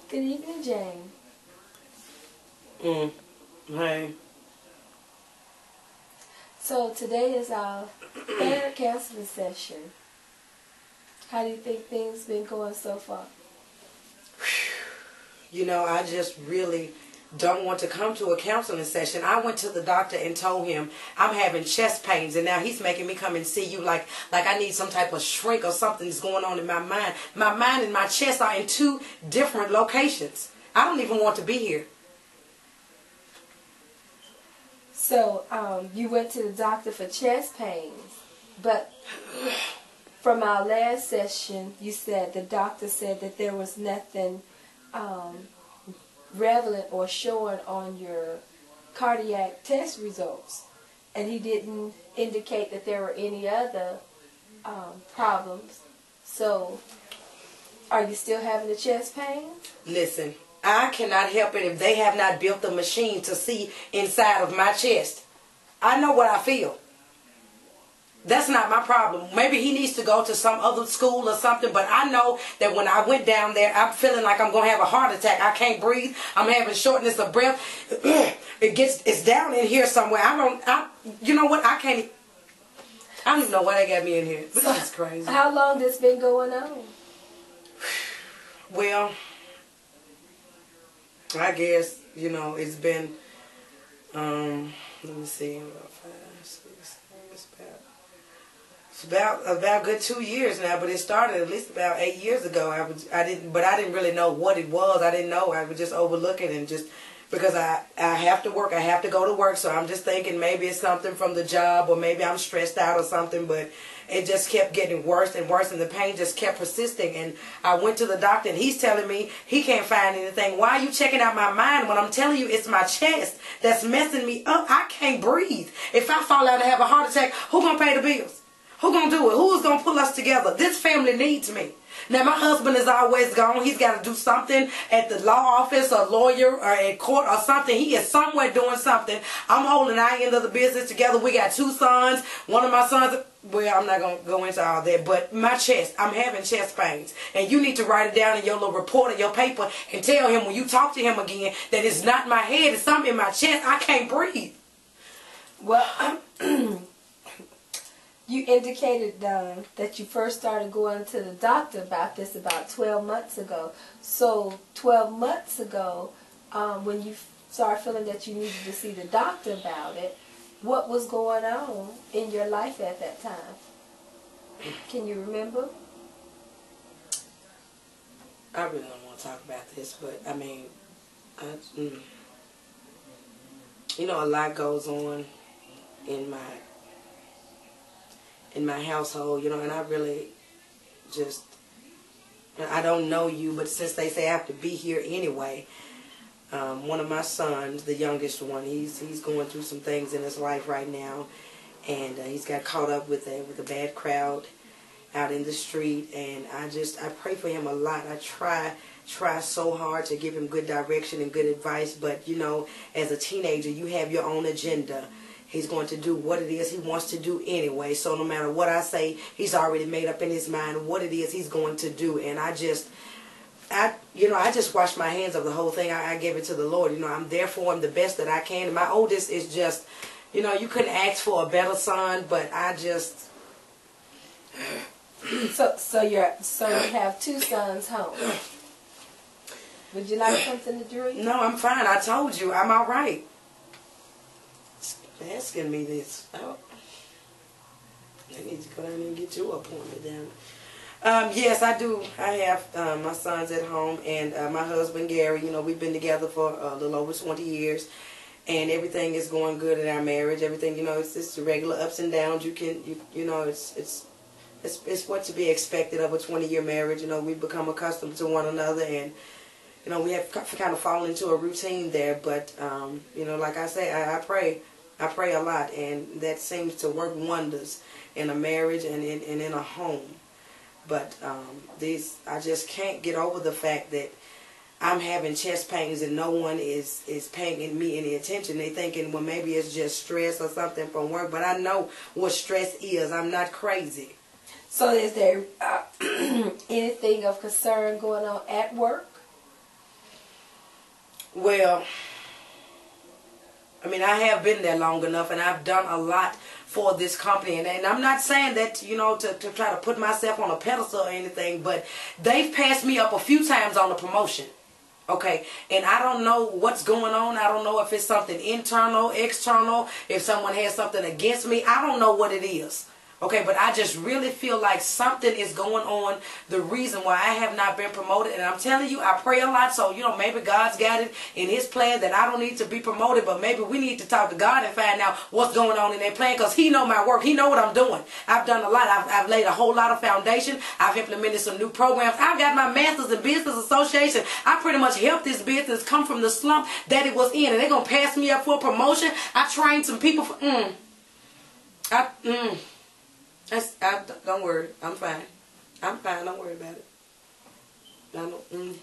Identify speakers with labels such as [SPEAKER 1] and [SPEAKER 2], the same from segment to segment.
[SPEAKER 1] Good evening, Jane.
[SPEAKER 2] Hey.
[SPEAKER 1] So today is our third counseling session. How do you think things been going so far?
[SPEAKER 2] You know, I just really don't want to come to a counseling session. I went to the doctor and told him I'm having chest pains, and now he's making me come and see you like I need some type of shrink or something's going on in my mind. My mind and my chest are in two different locations. I don't even want to be here.
[SPEAKER 1] So, you went to the doctor for chest pains, but from our last session, you said the doctor said that there was nothing relevant or showing on your cardiac test results, and he didn't indicate that there were any other problems. So, are you still having the chest pains?
[SPEAKER 2] Listen, I cannot help it if they have not built the machine to see inside of my chest. I know what I feel. That's not my problem. Maybe he needs to go to some other school or something, but I know that when I went down there, I'm feeling like I'm going to have a heart attack. I can't breathe. I'm having shortness of breath. It's down in here somewhere. You know what? I don't even know why they got me in here. This is crazy.
[SPEAKER 1] How long this been going on?
[SPEAKER 2] Well, I guess, you know, it's been, let me see, about 5, 6, it's about a good 2 years now, but it started at least about 8 years ago. I didn't really know what it was. I didn't know. I would just overlook it, and just because I have to work, I have to go to work, so I'm just thinking maybe it's something from the job, or maybe I'm stressed out or something, but it just kept getting worse and worse, and the pain just kept persisting. And I went to the doctor, and he's telling me he can't find anything. Why are you checking out my mind when I'm telling you it's my chest that's messing me up? I can't breathe. If I fall out and have a heart attack, who gonna pay the bills? Who gonna do it? Who is gonna pull us together? This family needs me. Now, my husband is always gone. He's got to do something at the law office or lawyer or at court or something. He is somewhere doing something. I'm holding our end of the business together. We got 2 sons. One of my sons, well, I'm not going to go into all that, but my chest, I'm having chest pains. And you need to write it down in your little report or your paper and tell him when you talk to him again that it's not my head, it's something in my chest. I can't breathe.
[SPEAKER 1] Well, you indicated that you first started going to the doctor about this about 12 months ago. So 12 months ago, when you started feeling that you needed to see the doctor about it, what was going on in your life at that time? Can you remember?
[SPEAKER 2] I really don't want to talk about this, but I mean, you know, a lot goes on in my household, you know, and I really just, I don't know you, but since they say I have to be here anyway, one of my sons, the youngest one, he's going through some things in his life right now, and he's got caught up with a bad crowd out in the street, and I pray for him a lot. I try so hard to give him good direction and good advice, but you know, as a teenager, you have your own agenda. He's going to do what it is he wants to do anyway. So no matter what I say, he's already made up in his mind what it is he's going to do. And I just wash my hands of the whole thing. I give it to the Lord. You know, I'm there for him the best that I can. And my oldest is just, you know, you couldn't ask for a better son, but I just.
[SPEAKER 1] So you have 2 sons home. Would you like something to drink?
[SPEAKER 2] No, I'm fine. I told you, I'm all right. Asking me this. Oh, I need to go down and get your appointment down. Yes, I do. I have my sons at home, and my husband Gary. You know, we've been together for a little over 20 years, and everything is going good in our marriage. Everything, you know, it's the regular ups and downs. You know, it's what to be expected of a 20-year marriage. You know, we've become accustomed to one another, and you know, we have kind of fallen into a routine there. But you know, like I say, I pray a lot, and that seems to work wonders in a marriage and in a home. But I just can't get over the fact that I'm having chest pains and no one is paying me any attention. They thinking, well, maybe it's just stress or something from work. But I know what stress is. I'm not crazy.
[SPEAKER 1] So is there anything of concern going on at work?
[SPEAKER 2] Well, I mean, I have been there long enough, and I've done a lot for this company. And I'm not saying that, you know, to try to put myself on a pedestal or anything, but they've passed me up a few times on the promotion. Okay, and I don't know what's going on. I don't know if it's something internal, external, if someone has something against me. I don't know what it is. Okay, but I just really feel like something is going on, the reason why I have not been promoted. And I'm telling you, I pray a lot, so, you know, maybe God's got it in his plan that I don't need to be promoted, but maybe we need to talk to God and find out what's going on in their plan, because he know my work. He know what I'm doing. I've done a lot. I've laid a whole lot of foundation. I've implemented some new programs. I've got my master's in business association. I pretty much helped this business come from the slump that it was in, and they're going to pass me up for a promotion. I trained some people for, don't worry. I'm fine. I'm fine. Don't worry about it. I don't.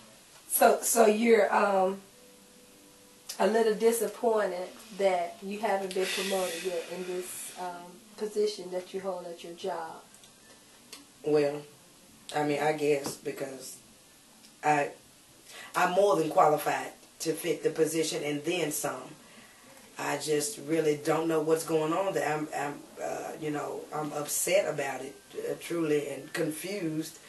[SPEAKER 1] So you're a little disappointed that you haven't been promoted yet in this position that you hold at your job.
[SPEAKER 2] Well, I mean, I guess because I'm more than qualified to fit the position and then some. I just really don't know what's going on there. I'm upset about it, truly, and confused.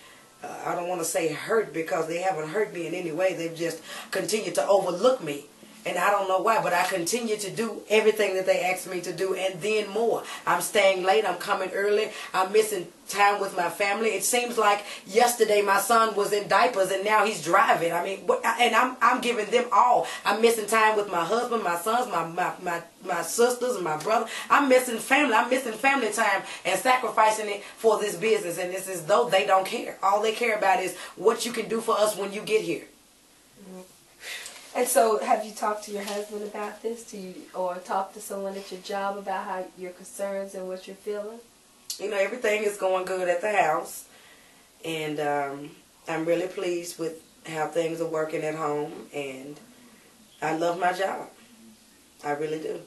[SPEAKER 2] I don't want to say hurt, because they haven't hurt me in any way. They've just continued to overlook me. And I don't know why, but I continue to do everything that they asked me to do, and then more. I'm staying late. I'm coming early. I'm missing time with my family. It seems like yesterday my son was in diapers, and now he's driving. I mean, and I'm giving them all. I'm missing time with my husband, my sons, my sisters, and my brother. I'm missing family. I'm missing family time and sacrificing it for this business. And it's as though they don't care. All they care about is what you can do for us when you get here.
[SPEAKER 1] Mm-hmm. And so, have you talked to your husband about this? Or talked to someone at your job about how your concerns and what you're feeling?
[SPEAKER 2] You know, everything is going good at the house, and I'm really pleased with how things are working at home, and I love my job. I really do.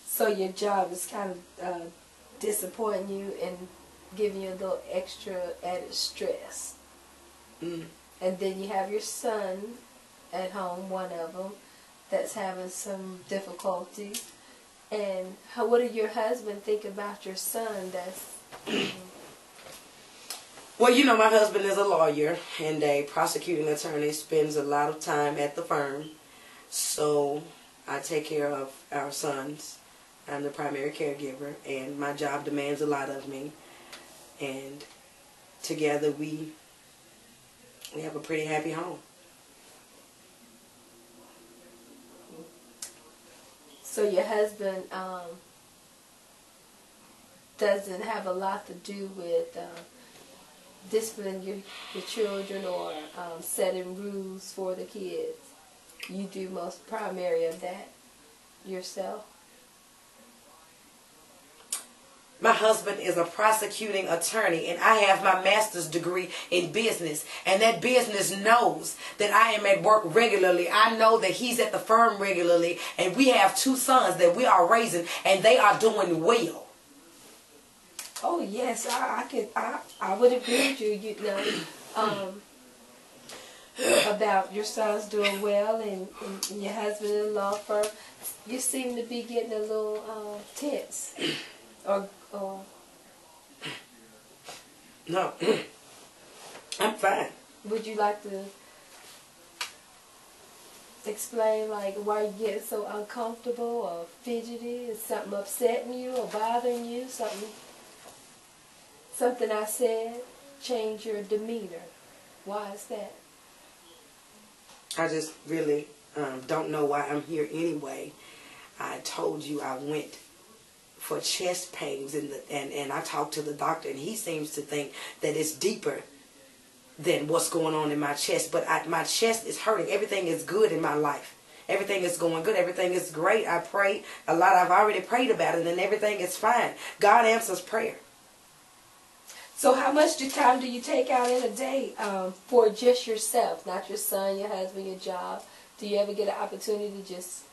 [SPEAKER 1] So your job is kind of disappointing you and giving you a little extra added stress.
[SPEAKER 2] Mm.
[SPEAKER 1] And then you have your son at home, one of them, that's having some difficulties. And what did your husband think about your son that's...
[SPEAKER 2] Well, you know, my husband is a lawyer and a prosecuting attorney, spends a lot of time at the firm. So I take care of our sons. I'm the primary caregiver, and my job demands a lot of me. And together we have a pretty happy home.
[SPEAKER 1] So your husband doesn't have a lot to do with disciplining your children or setting rules for the kids. You do most primary of that yourself.
[SPEAKER 2] My husband is a prosecuting attorney, and I have my master's degree in business. And that business knows that I am at work regularly. I know that he's at the firm regularly, and we have 2 sons that we are raising, and they are doing well.
[SPEAKER 1] Oh yes, I would agree with you. You know, about your sons doing well and your husband in the law firm. You seem to be getting a little tense. Or
[SPEAKER 2] no, I'm fine.
[SPEAKER 1] Would you like to explain, like, why you get so uncomfortable or fidgety? Is something upsetting you or bothering you? Something I said change your demeanor. Why is that?
[SPEAKER 2] I just really don't know why I'm here anyway. I told you I went for chest pains, and I talked to the doctor, and he seems to think that it's deeper than what's going on in my chest. But my chest is hurting. Everything is good in my life. Everything is going good. Everything is great. I pray a lot. I've already prayed about it, and everything is fine. God answers prayer.
[SPEAKER 1] So how much time do you take out in a day for just yourself, not your son, your husband, your job? Do you ever get an opportunity to just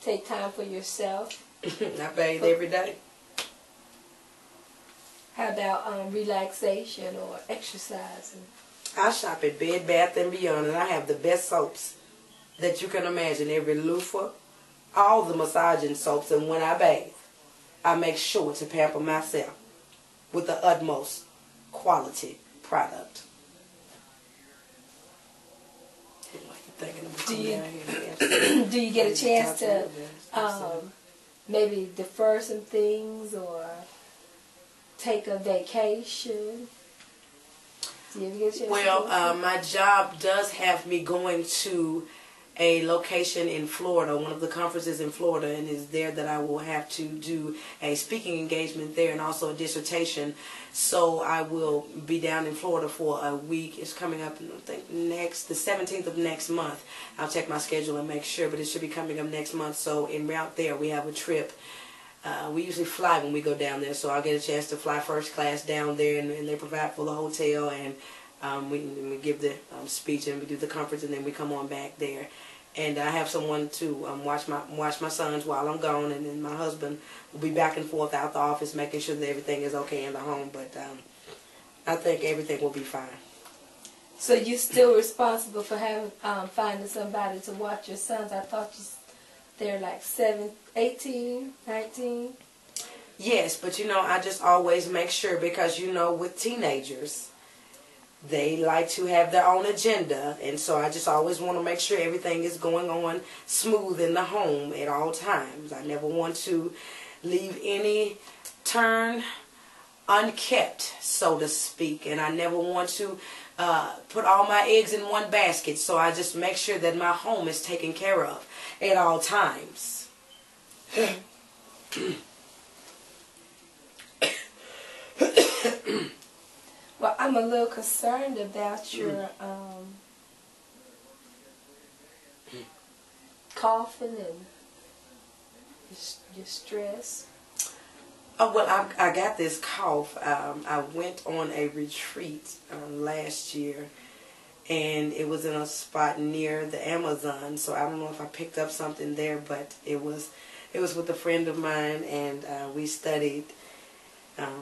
[SPEAKER 1] take time for yourself?
[SPEAKER 2] I bathe every day.
[SPEAKER 1] How about relaxation or exercising?
[SPEAKER 2] I shop at Bed Bath & Beyond, and I have the best soaps. that you can imagine, every loofah, all the massaging soaps, and when I bathe, I make sure to pamper myself with the utmost quality product.
[SPEAKER 1] Do you get a chance to maybe defer some things or take a vacation? Do you ever get a chance?
[SPEAKER 2] Well, my job does have me going to a location in Florida, one of the conferences in Florida, and it's there that I will have to do a speaking engagement there and also a dissertation. So I will be down in Florida for a week. It's coming up, I think, the 17th of next month. I'll check my schedule and make sure, but it should be coming up next month. So en route there, we have a trip. We usually fly when we go down there, so I'll get a chance to fly first class down there, and they provide for the hotel, and we give the speech, and we do the conference, and then we come on back there. And I have someone to watch my sons while I'm gone, and then my husband will be back and forth out the office, making sure that everything is okay in the home. But I think everything will be fine.
[SPEAKER 1] So you're still responsible for having finding somebody to watch your sons? I thought they're like 18, 19.
[SPEAKER 2] Yes, but I just always make sure, because with teenagers, they like to have their own agenda, and so I just always want to make sure everything is going on smooth in the home at all times. I never want to leave any turn unkept, so to speak, and I never want to put all my eggs in one basket, so I just make sure that my home is taken care of at all times.
[SPEAKER 1] Well, I'm a little concerned about your coughing and your stress.
[SPEAKER 2] Oh, well, I got this cough. I went on a retreat last year, and it was in a spot near the Amazon, so I don't know if I picked up something there, but it was with a friend of mine, and we studied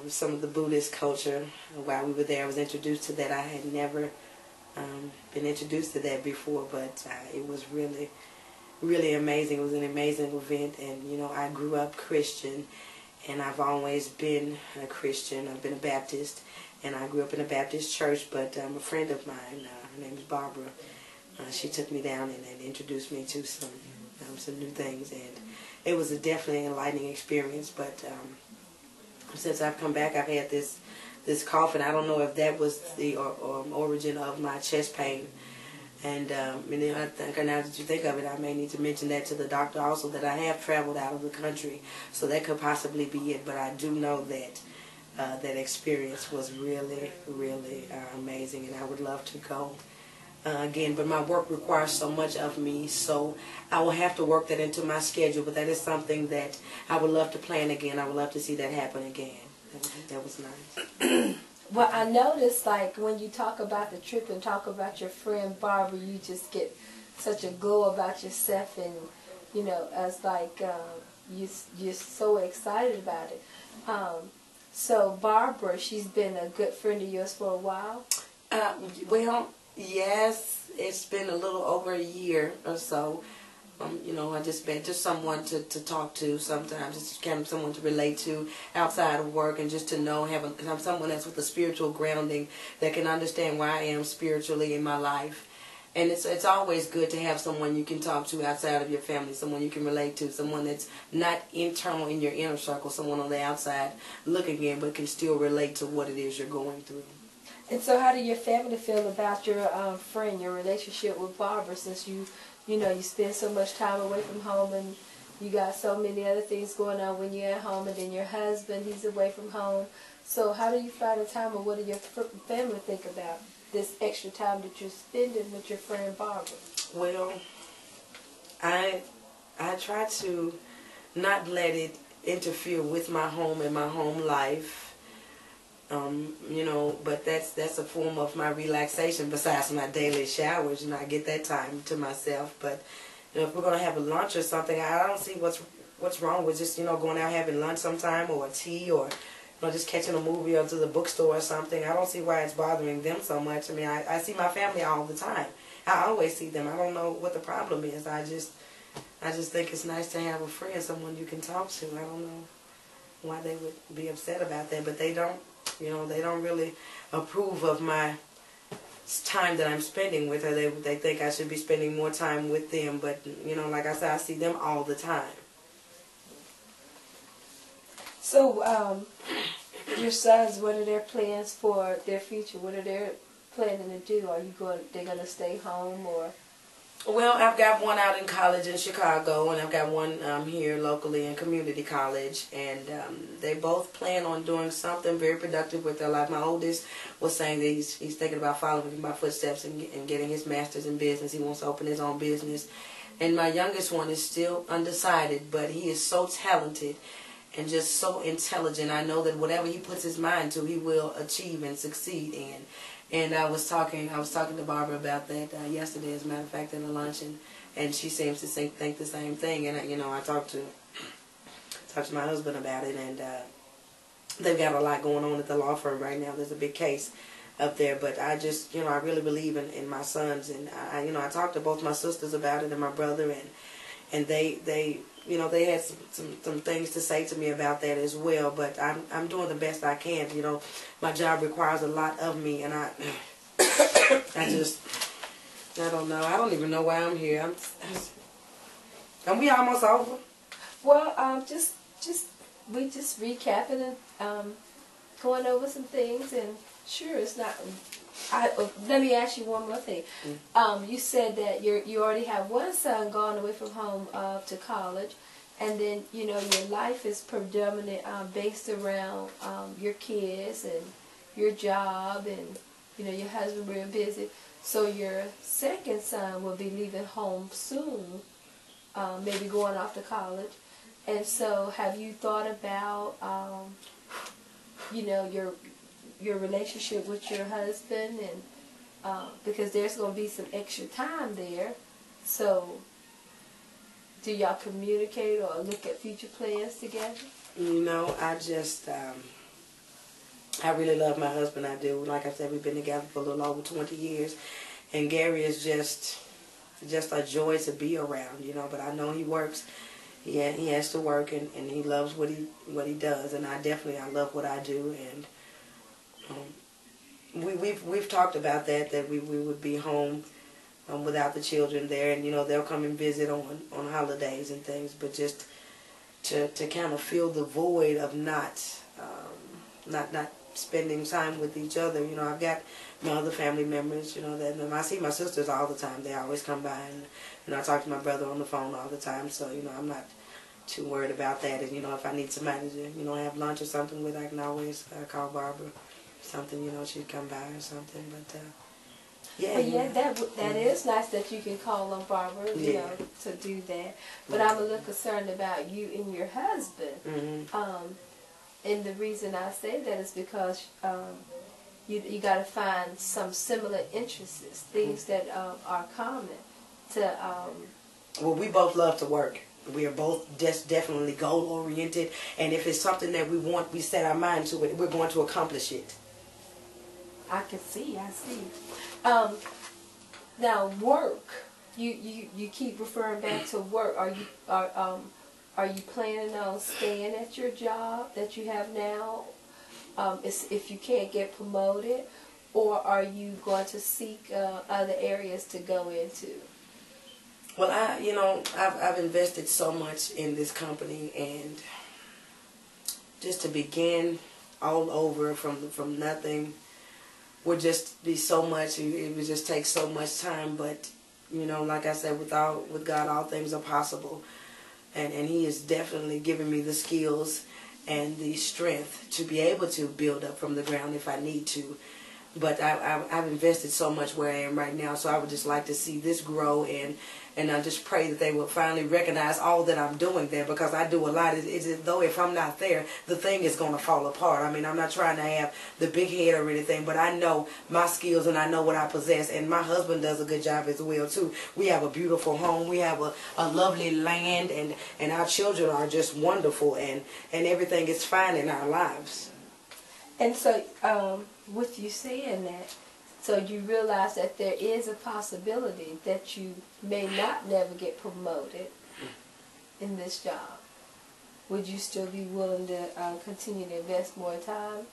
[SPEAKER 2] some of the Buddhist culture. While we were there, I was introduced to that. I had never been introduced to that before, but it was really, really amazing. It was an amazing event, and I grew up Christian, and I've always been a Christian. I've been a Baptist, and I grew up in a Baptist church, but a friend of mine, her name is Barbara, she took me down and introduced me to some new things, and it was a definitely enlightening experience. But since I've come back, I've had this cough, and I don't know if that was the origin of my chest pain. And I think, now that you think of it, I may need to mention that to the doctor also, that I have traveled out of the country, so that could possibly be it. But I do know that that experience was really, really amazing, and I would love to go again. But my work requires so much of me, so I will have to work that into my schedule. But that is something that I would love to plan again. I would love to see that happen again. That was nice.
[SPEAKER 1] Well, I noticed, like, when you talk about the trip and talk about your friend Barbara, you just get such a glow about yourself, and, as like, you're so excited about it. So Barbara, she's been a good friend of yours for a while?
[SPEAKER 2] Well, yes, it's been a little over a year or so. I just been just someone to talk to sometimes, just kind of someone to relate to outside of work, and just to know, have someone that's with a spiritual grounding that can understand where I am spiritually in my life. And it's always good to have someone you can talk to outside of your family, someone you can relate to, someone that's not internal in your inner circle, someone on the outside looking in, but can still relate to what it is you're going through.
[SPEAKER 1] And so how did your family feel about your friend, your relationship with Barbara, since you spend so much time away from home, and you got so many other things going on when you're at home, and then your husband, he's away from home. So how do you find the time, or what do your family think about this extra time that you're spending with your friend Barbara?
[SPEAKER 2] Well, I try to not let it interfere with my home and my home life. But that's a form of my relaxation besides my daily showers. I get that time to myself. But if we're gonna have a lunch or something, I don't see what's wrong with just going out having lunch sometime, or tea, or just catching a movie, or to the bookstore or something. I don't see why it's bothering them so much. I mean, I see my family all the time, I always see them. I don't know what the problem is. I just think it's nice to have a friend, someone you can talk to. I don't know why they would be upset about that, but they don't, you know, they don't really approve of my time that I'm spending with her. They think I should be spending more time with them, but, you know, like I said, I see them all the time.
[SPEAKER 1] So, your sons, what are their plans for their future? What are they planning to do? They're going to stay home, or?
[SPEAKER 2] Well, I've got one out in college in Chicago, and I've got one here locally in community college, and they both plan on doing something very productive with their life. My oldest was saying that he's thinking about following my footsteps and getting his master's in business. He wants to open his own business. And my youngest one is still undecided, but he is so talented and just so intelligent. I know that whatever he puts his mind to, he will achieve and succeed in. And I was talking to Barbara about that yesterday, as a matter of fact, at a lunch, and she seems to think the same thing. And you know, I talked to my husband about it, and they've got a lot going on at the law firm right now. There's a big case up there, but I just, you know, I really believe in my sons, and I, you know, I talked to both my sisters about it and my brother, and they you know, they had some things to say to me about that as well. But I'm doing the best I can. You know, my job requires a lot of me, and I don't know. I don't even know why I'm here. And we almost over.
[SPEAKER 1] Well, we just recapping and going over some things, and sure, it's not. Let me ask you one more thing. You said that you already have one son gone away from home to college, and then, you know, your life is predominant based around your kids and your job, and, you know, your husband real busy. So your second son will be leaving home soon, maybe going off to college. And so, have you thought about, you know, your relationship with your husband, and because there's going to be some extra time there, so do y'all communicate or look at future plans together?
[SPEAKER 2] You know, I really love my husband. I do. Like I said, we've been together for a little over 20 years, and Gary is just a joy to be around, you know. But I know he works. He has to work, and he loves what he does, and I love what I do, and we've talked about that we would be home without the children there, and, you know, they'll come and visit on holidays and things, but just to kind of fill the void of not spending time with each other. You know, I've got my other family members, you know, that I see my sisters all the time. They always come by, and, you know, I talk to my brother on the phone all the time, so, you know, I'm not too worried about that. And, you know, if I need somebody to, you know, have lunch or something with, I can always call Barbara. Something, you know, she'd come by or something, but yeah.
[SPEAKER 1] Well, yeah, that is nice that you can call on Barbara, you know, to do that. But I'm a little concerned about you and your husband. And the reason I say that is because you got to find some similar interests, things that are common to.
[SPEAKER 2] Well, we both love to work. We are both definitely goal-oriented, and if it's something that we want, we set our mind to it, we're going to accomplish it.
[SPEAKER 1] I see. Now, work. You keep referring back to work. Are you planning on staying at your job that you have now, if you can't get promoted, or are you going to seek other areas to go into?
[SPEAKER 2] Well, I've invested so much in this company, and just to begin all over from nothing would just be so much. It would just take so much time. But, you know, like I said, with God, all things are possible. And He has definitely given me the skills and the strength to be able to build up from the ground if I need to. But I've invested so much where I am right now, so I would just like to see this grow, and I just pray that they will finally recognize all that I'm doing there, because I do a lot. It's as though if I'm not there, the thing is going to fall apart. I mean, I'm not trying to have the big head or anything, but I know my skills and I know what I possess, and my husband does a good job as well, too. We have a beautiful home. We have a lovely land, and our children are just wonderful, and everything is fine in our lives.
[SPEAKER 1] And so, with you saying that, So you realize that there is a possibility that you may not never get promoted in this job. Would you still be willing to continue to invest more time?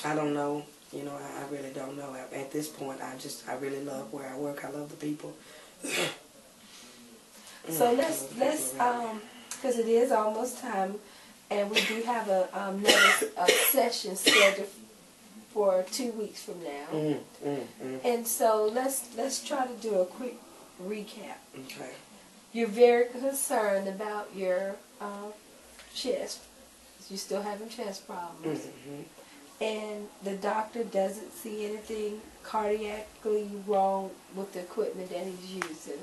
[SPEAKER 2] I don't know. You know, I really don't know. At this point, I really love where I work. I love the people.
[SPEAKER 1] So let's because it is almost time, and we do have another session scheduled for 2 weeks from now. And so let's try to do a quick recap.
[SPEAKER 2] Okay.
[SPEAKER 1] You're very concerned about your chest. You're still having chest problems. And the doctor doesn't see anything cardiacally wrong with the equipment that he's using.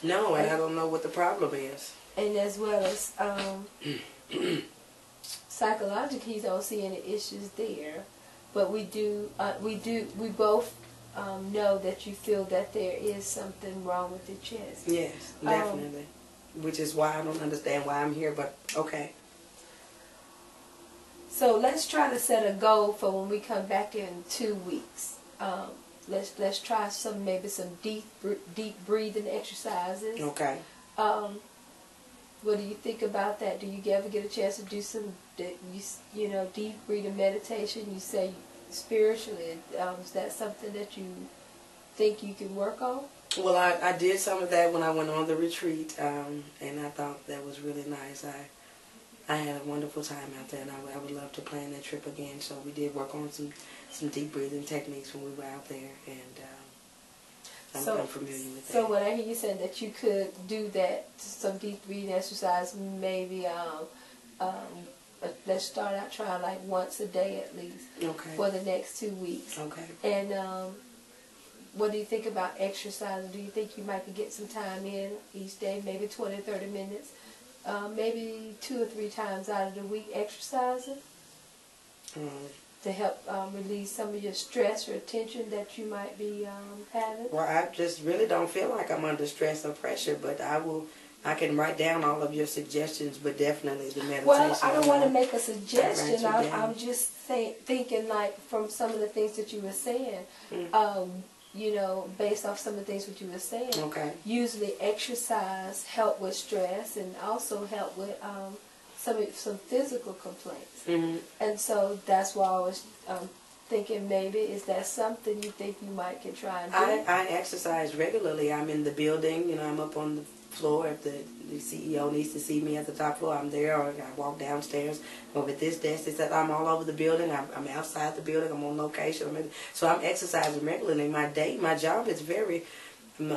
[SPEAKER 2] No, and I don't know what the problem is.
[SPEAKER 1] And as well as psychologically, he don't see any issues there. But we both know that you feel that there is something wrong with your chest.
[SPEAKER 2] Yes, definitely. Which is why I don't understand why I'm here, but okay.
[SPEAKER 1] So let's try to set a goal for when we come back in 2 weeks. Let's try maybe some deep breathing exercises.
[SPEAKER 2] Okay.
[SPEAKER 1] What do you think about that? Do you ever get a chance to do some deep breathing meditation? You say spiritually, is that something that you think you can work on?
[SPEAKER 2] Well, I did some of that when I went on the retreat, and I thought that was really nice. I had a wonderful time out there, and I would love to plan that trip again. So we did work on some deep breathing techniques when we were out there, and I'm familiar with that.
[SPEAKER 1] So when I hear you saying that you could do that, some deep breathing exercise, maybe let's start out trying like once a day at least for the next 2 weeks.
[SPEAKER 2] Okay.
[SPEAKER 1] And what do you think about exercise? Do you think you might could get some time in each day, maybe 20, 30 minutes? Maybe 2 or 3 times out of the week exercising to help release some of your stress or tension that you might be having?
[SPEAKER 2] Well, I just really don't feel like I'm under stress or pressure, but I can write down all of your suggestions, but definitely the meditation.
[SPEAKER 1] Well, I don't want to make a suggestion. I'm just thinking like from some of the things that you were saying, based off some of the things that you were saying.
[SPEAKER 2] Okay.
[SPEAKER 1] Usually exercise help with stress and also help with some physical complaints. And so that's why I was thinking maybe, is that something you think you might can try and do?
[SPEAKER 2] I exercise regularly. I'm in the building, I'm up on the floor. If the CEO needs to see me at the top floor, I'm there, or I walk downstairs over at this desk. I'm all over the building. I'm outside the building. I'm on location. So I'm exercising regularly. My job is very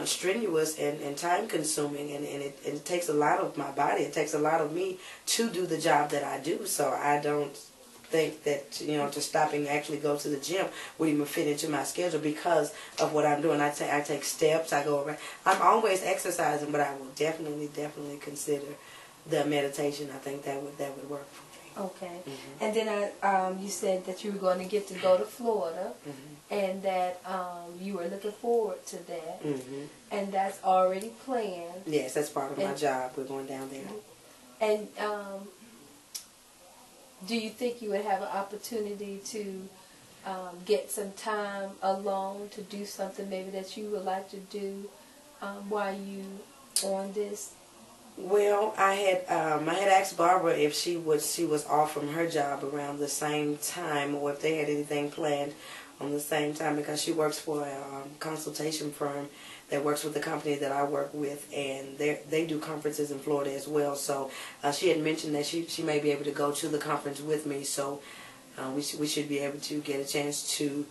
[SPEAKER 2] strenuous and time consuming, and it takes a lot of my body. It takes a lot of me to do the job that I do. So I don't think that to stop and actually go to the gym would even fit into my schedule because of what I'm doing. I take steps. I go around. I'm always exercising, but I will definitely consider the meditation. I think that would work for me.
[SPEAKER 1] Okay. And then you said that you were going to get to go to Florida, and that you were looking forward to that, and that's already planned.
[SPEAKER 2] Yes, that's part of my job. We're going down there.
[SPEAKER 1] And do you think you would have an opportunity to get some time alone to do something maybe that you would like to do while you on this?
[SPEAKER 2] Well, I had asked Barbara if she was off from her job around the same time, or if they had anything planned on the same time, because she works for a consultation firm that works with the company that I work with, and they do conferences in Florida as well. So she had mentioned that she may be able to go to the conference with me. So we should be able to get a chance to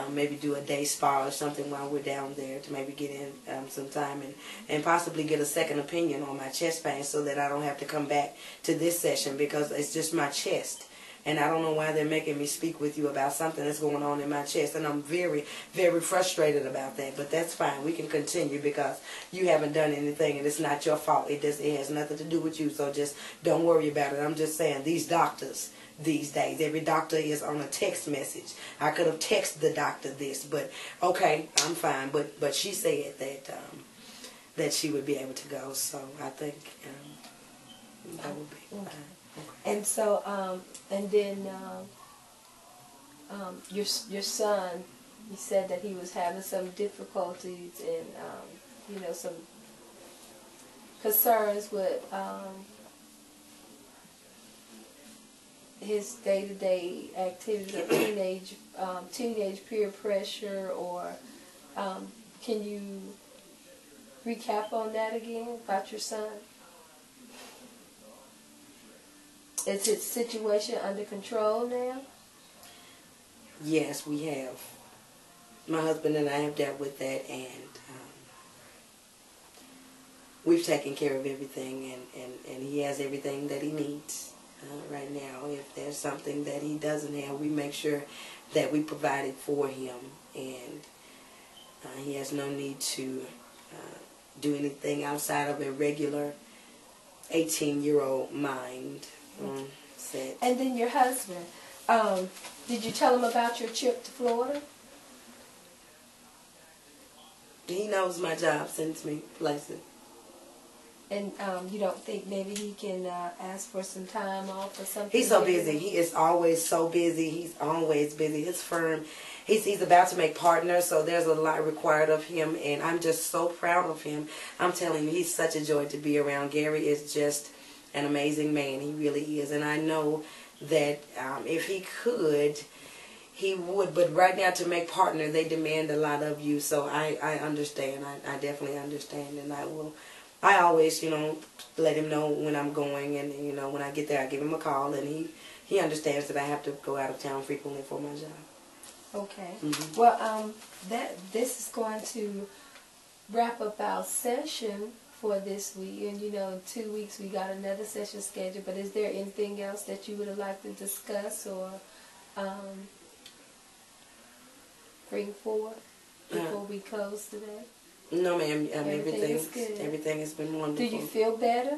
[SPEAKER 2] maybe do a day spa or something while we're down there, to maybe get in some time and possibly get a second opinion on my chest pain, so that I don't have to come back to this session, because it's just my chest. And I don't know why they're making me speak with you about something that's going on in my chest. And I'm very, very frustrated about that. But that's fine. We can continue, because you haven't done anything and it's not your fault. It has nothing to do with you. So just don't worry about it. I'm just saying, these doctors these days, every doctor is on a text message. I could have texted the doctor this, but okay, I'm fine. But she said that she would be able to go. So I think that would be fine.
[SPEAKER 1] And so, and then your son, you said that he was having some difficulties and some concerns with his day-to-day activities of teenage peer pressure, or can you recap on that again about your son? Is his situation under control now?
[SPEAKER 2] Yes, we have. My husband and I have dealt with that, and we've taken care of everything, and he has everything that he needs right now. If there's something that he doesn't have, we make sure that we provide it for him, and he has no need to do anything outside of a regular 18-year-old mind set.
[SPEAKER 1] And then your husband, did you tell him about your trip to Florida?
[SPEAKER 2] He knows my job sends me places.
[SPEAKER 1] And you don't think maybe he can ask for some time off or something?
[SPEAKER 2] He's so busy. He is always so busy. He's always busy. His firm, he's about to make partners, so there's a lot required of him, and I'm just so proud of him. I'm telling you, he's such a joy to be around. Gary is just an amazing man. He really is, and I know that if he could, he would. But right now, to make partner, they demand a lot of you, so I understand. I definitely understand, and I always, let him know when I'm going, and, when I get there, I give him a call, and he understands that I have to go out of town frequently for my job.
[SPEAKER 1] Okay.
[SPEAKER 2] Mm-hmm.
[SPEAKER 1] Well, this is going to wrap up our session for this week, and, in 2 weeks we got another session scheduled, but is there anything else that you would like to discuss or bring forward before we close today?
[SPEAKER 2] No, ma'am. Everything has been wonderful.
[SPEAKER 1] Do you feel better?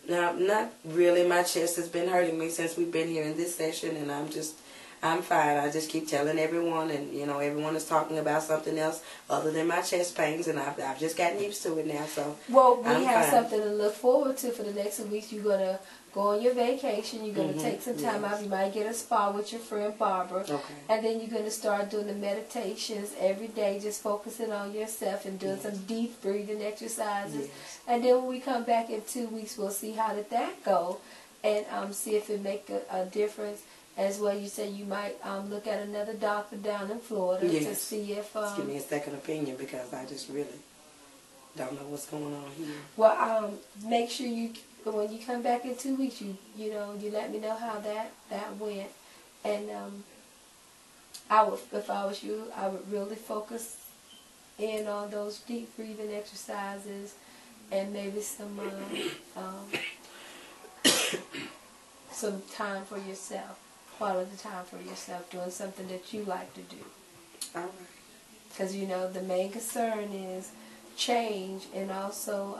[SPEAKER 2] No, not really. My chest has been hurting me since we've been here in this session, and I'm fine. I just keep telling everyone, and everyone is talking about something else other than my chest pains, and I've just gotten used to it now. So
[SPEAKER 1] well, we have something to look forward to for the next 2 weeks. You're gonna go on your vacation. You're gonna take some time out. You might get a spa with your friend Barbara, and then you're gonna start doing the meditations every day, just focusing on yourself and doing some deep breathing exercises. Yes. And then when we come back in 2 weeks, we'll see how did that go, and see if it make a difference. As well, you say you might look at another doctor down in Florida to see if...
[SPEAKER 2] Just give me a second opinion, because I just really don't know what's going on here.
[SPEAKER 1] Well, make sure when you come back in 2 weeks, you let me know how that went. And if I was you, I would really focus in on those deep breathing exercises and maybe some time for yourself. Quality time for yourself, doing something that you like to do.
[SPEAKER 2] All right.
[SPEAKER 1] Because, the main concern is change, and also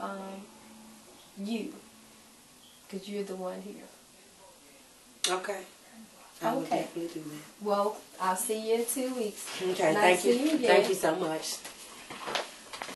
[SPEAKER 1] you. Because you're the one here.
[SPEAKER 2] Okay. I will definitely do that.
[SPEAKER 1] Well, I'll see you in 2 weeks.
[SPEAKER 2] Okay, thank you. Thank you so much.